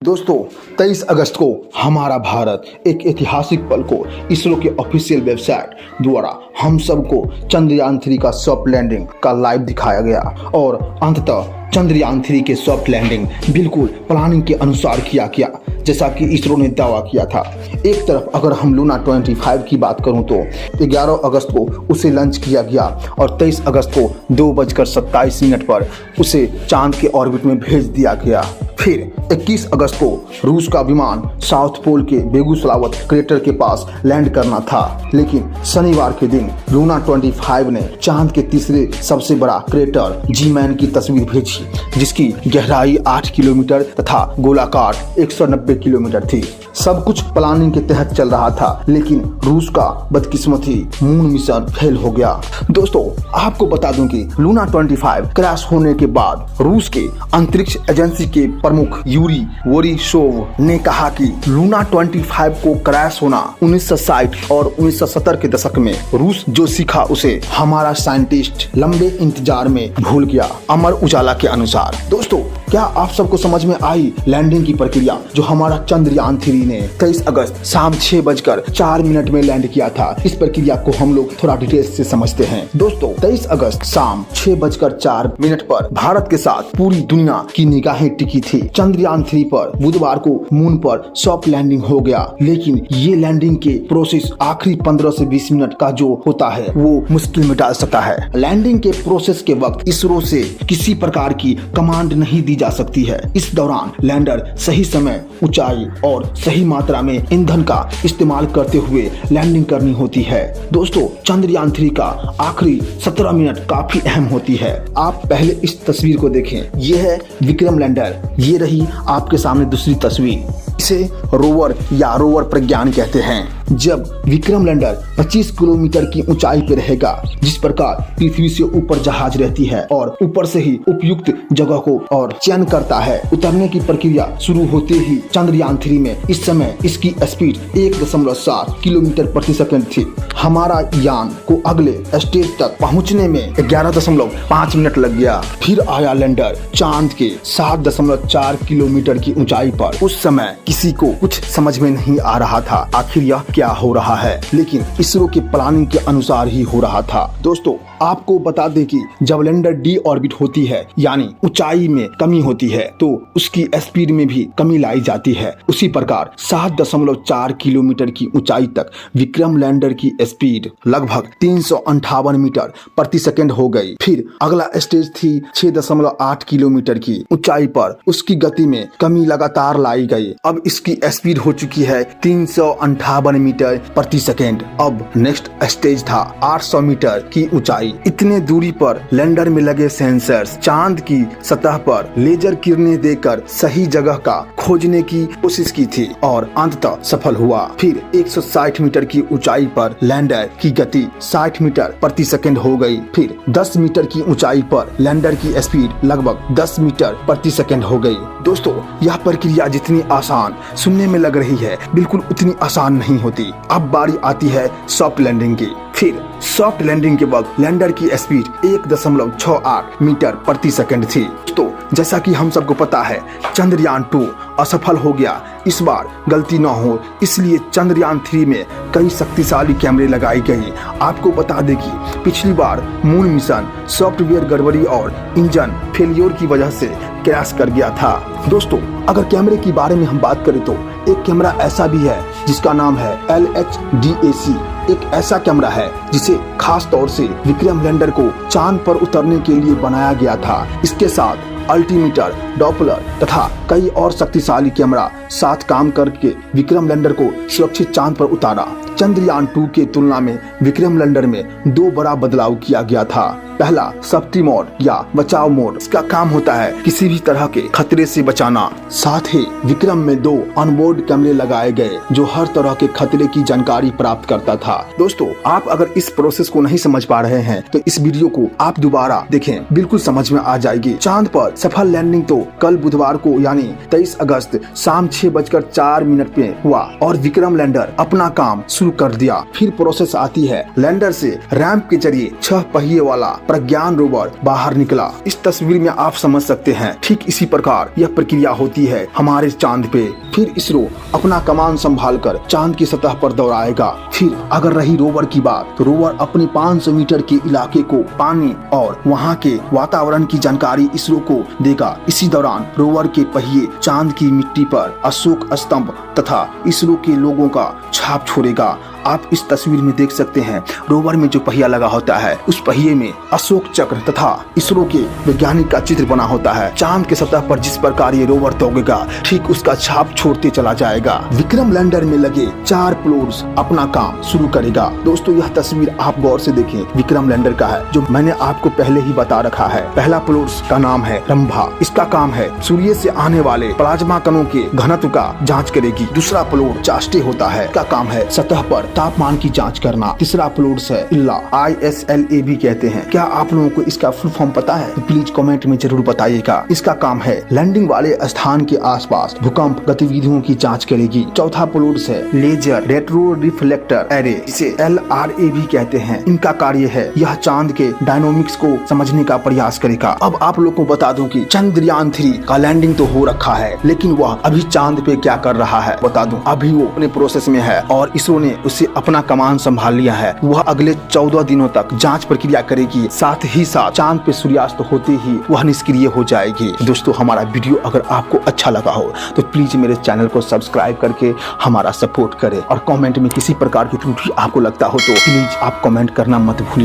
दोस्तों 23 अगस्त को हमारा भारत एक ऐतिहासिक पल को इसरो के ऑफिशियल वेबसाइट द्वारा हम सबको चंद्रयान 3 का सॉफ्ट लैंडिंग का लाइव दिखाया गया और अंततः चंद्रयान 3 के सॉफ्ट लैंडिंग बिल्कुल प्लानिंग के अनुसार किया गया जैसा कि इसरो ने दावा किया था। एक तरफ अगर हम लूना 25 की बात करूं तो 11 अगस्त को उसे लॉन्च किया गया और 23 अगस्त को 2:27 पर उसे चांद के ऑर्बिट में भेज दिया गया। फिर 21 अगस्त को रूस का विमान साउथ पोल के बेगुसलावत क्रेटर के पास लैंड करना था, लेकिन शनिवार के दिन लूना 25 ने चांद के तीसरे सबसे बड़ा क्रेटर जी-मैन की तस्वीर भेजी, जिसकी गहराई 8 किलोमीटर तथा गोलाकार 190 किलोमीटर थी। सब कुछ प्लानिंग के तहत चल रहा था, लेकिन रूस का बदकिस्मती मून मिशन फेल हो गया। दोस्तों आपको बता दूं कि लूना 25 क्रैश होने के बाद रूस के अंतरिक्ष एजेंसी के प्रमुख यूरी बोरिसोव ने कहा कि लूना 25 को क्रैश होना 1960 और 1970 के दशक में रूस जो सीखा उसे हमारा साइंटिस्ट लंबे इंतजार में भूल गया। अमर उजाला के अनुसार दोस्तों क्या आप सबको समझ में आई लैंडिंग की प्रक्रिया जो हमारा चंद्रयान 3 ने 23 अगस्त शाम 6:04 में लैंड किया था। इस प्रक्रिया को हम लोग थोड़ा डिटेल से समझते हैं। दोस्तों 23 अगस्त शाम 6:04 पर भारत के साथ पूरी दुनिया की निगाहें टिकी थी। चंद्रयान 3 पर बुधवार को मून पर सॉफ्ट लैंडिंग हो गया, लेकिन ये लैंडिंग के प्रोसेस आखिरी 15 से 20 मिनट का जो होता है वो मुश्किल में डाल सकता है। लैंडिंग के प्रोसेस के वक्त इसरो से किसी प्रकार की कमांड नहीं दी जा सकती है। इस दौरान लैंडर सही समय, ऊंचाई और सही मात्रा में ईंधन का इस्तेमाल करते हुए लैंडिंग करनी होती है। दोस्तों चंद्रयान 3 का आखिरी 17 मिनट काफी अहम होती है। आप पहले इस तस्वीर को देखें, ये है विक्रम लैंडर, ये रही आपके सामने दूसरी तस्वीर। इसे रोवर या रोवर प्रज्ञान कहते हैं। जब विक्रम लैंडर 25 किलोमीटर की ऊंचाई पर रहेगा, जिस प्रकार पृथ्वी से ऊपर जहाज रहती है और ऊपर से ही उपयुक्त जगह को और चयन करता है, उतरने की प्रक्रिया शुरू होते ही चंद्रयान 3 में इस समय इसकी स्पीड 1.7 किलोमीटर प्रति सेकंड थी। हमारा यान को अगले स्टेज तक पहुंचने में 11.5 मिनट लग गया। फिर आया लैंडर चांद के 7.4 किलोमीटर की ऊंचाई पर। उस समय किसी को कुछ समझ में नहीं आ रहा था आखिर यह क्या हो रहा है, लेकिन इसरो के प्लानिंग के अनुसार ही हो रहा था। दोस्तों आपको बता दें कि जब लैंडर डी ऑर्बिट होती है यानी ऊंचाई में कमी होती है तो उसकी स्पीड में भी कमी लाई जाती है। उसी प्रकार 7.4 किलोमीटर की ऊंचाई तक विक्रम लैंडर की स्पीड लगभग 358 मीटर प्रति सेकंड हो गई। फिर अगला स्टेज थी 6.8 किलोमीटर की ऊंचाई पर, उसकी गति में कमी लगातार लाई गई। अब इसकी स्पीड हो चुकी है 358 मीटर प्रति सेकंड। अब नेक्स्ट स्टेज था 800 मीटर की ऊंचाई। इतने दूरी पर लैंडर में लगे सेंसर्स चांद की सतह पर लेजर किरणें देकर सही जगह का खोजने की कोशिश की थी और अंततः सफल हुआ। फिर 160 मीटर की ऊंचाई पर लैंडर की गति 60 मीटर प्रति सेकंड हो गई। फिर 10 मीटर की ऊंचाई पर लैंडर की स्पीड लगभग 10 मीटर प्रति सेकंड हो गई। दोस्तों यह प्रक्रिया जितनी आसान सुनने में लग रही है, बिल्कुल उतनी आसान नहीं होती। अब बारी आती है सॉफ्ट लैंडिंग की। फिर सॉफ्ट लैंडिंग के वक्त लैंडर की स्पीड 1.68 मीटर प्रति सेकंड थी। तो जैसा कि हम सबको पता है चंद्रयान 2 असफल हो गया। इस बार गलती न हो इसलिए चंद्रयान 3 में कई शक्तिशाली कैमरे लगाई गई। आपको बता दें कि पिछली बार मून मिशन सॉफ्टवेयर गड़बड़ी और इंजन फेलियर की वजह से क्रैश कर गया था। दोस्तों अगर कैमरे के बारे में हम बात करें तो एक कैमरा ऐसा भी है जिसका नाम है LHDAC। एक ऐसा कैमरा है जिसे खास तौर से विक्रम लैंडर को चांद पर उतरने के लिए बनाया गया था। इसके साथ अल्टीमीटर, डॉपलर तथा कई और शक्तिशाली कैमरा साथ काम करके विक्रम लैंडर को सुरक्षित चांद पर उतारा। चंद्रयान 2 के तुलना में विक्रम लैंडर में 2 बड़ा बदलाव किया गया था। पहला सेफ्टी मोड या बचाव मोड, इसका काम होता है किसी भी तरह के खतरे से बचाना। साथ ही विक्रम में 2 ऑनबोर्ड कैमरे लगाए गए जो हर तरह के खतरे की जानकारी प्राप्त करता था। दोस्तों आप अगर इस प्रोसेस को नहीं समझ पा रहे हैं तो इस वीडियो को आप दोबारा देखें, बिल्कुल समझ में आ जाएगी। चांद पर सफल लैंडिंग तो कल बुधवार को यानी यानी 23 अगस्त शाम 6:04 पे हुआ और विक्रम लैंडर अपना काम शुरू कर दिया। फिर प्रोसेस आती है। लैंडर से रैंप के जरिए 6 पहिए वाला प्रज्ञान रोवर बाहर निकला। इस तस्वीर में आप समझ सकते हैं ठीक इसी प्रकार यह प्रक्रिया होती है हमारे चांद पे। फिर इसरो अपना कमान संभालकर चांद की सतह पर दौड़ाएगा। फिर अगर रही रोवर की बात तो रोवर अपने 500 मीटर के इलाके को पानी और वहाँ के वातावरण की जानकारी इसरो को देगा। इसी दौरान रोवर के पहिए चांद की मिट्टी पर अशोक स्तंभ तथा इसरो के लोगों का छाप छोड़ेगा। आप इस तस्वीर में देख सकते हैं रोवर में जो पहिया लगा होता है उस पहिए में अशोक चक्र तथा इसरो के वैज्ञानिक का चित्र बना होता है। चांद के सतह पर जिस प्रकार ये रोवर दौड़ेगा ठीक उसका छाप छोड़ते चला जाएगा। विक्रम लैंडर में लगे 4 प्लोर्स अपना काम शुरू करेगा। दोस्तों यह तस्वीर आप गौर से देखें, विक्रम लैंडर का है जो मैंने आपको पहले ही बता रखा है। पहला प्लोर्स का नाम है रंभा। इसका काम है सूर्य से आने वाले प्लाज्मा कणों के घनत्व का जाँच करेगी। दूसरा प्लोर चाष्टे होता है। इसका काम है सतह पर तापमान की जांच करना। तीसरा प्लोर्स है इल्ला, ISLA भी कहते हैं। क्या आप लोगों को इसका फुल फॉर्म पता है तो प्लीज कमेंट में जरूर बताइएगा। इसका काम है लैंडिंग वाले स्थान के आसपास भूकंप गतिविधियों की जांच करेगी। चौथा प्लोर्स है लेजर रेट्रो रिफ्लेक्टर एरे, इसे LRA भी कहते हैं। इनका कार्य है यह चांद के डायनामिक्स को समझने का प्रयास करेगा। अब आप लोग को बता दूं कि चंद्रयान 3 का लैंडिंग तो हो रखा है लेकिन वह अभी चांद पे क्या कर रहा है बता दूं, अभी वो अपने प्रोसेस में है और इसरो ने उसे अपना कमान संभाल लिया है। वह अगले 14 दिनों तक जांच प्रक्रिया करेगी। साथ ही साथ चांद पे सूर्यास्त होते ही वह निष्क्रिय हो जाएगी। दोस्तों हमारा वीडियो अगर आपको अच्छा लगा हो तो प्लीज मेरे चैनल को सब्सक्राइब करके हमारा सपोर्ट करें और कमेंट में किसी प्रकार की त्रुटि आपको लगता हो तो प्लीज आप कमेंट करना मत भूलिए।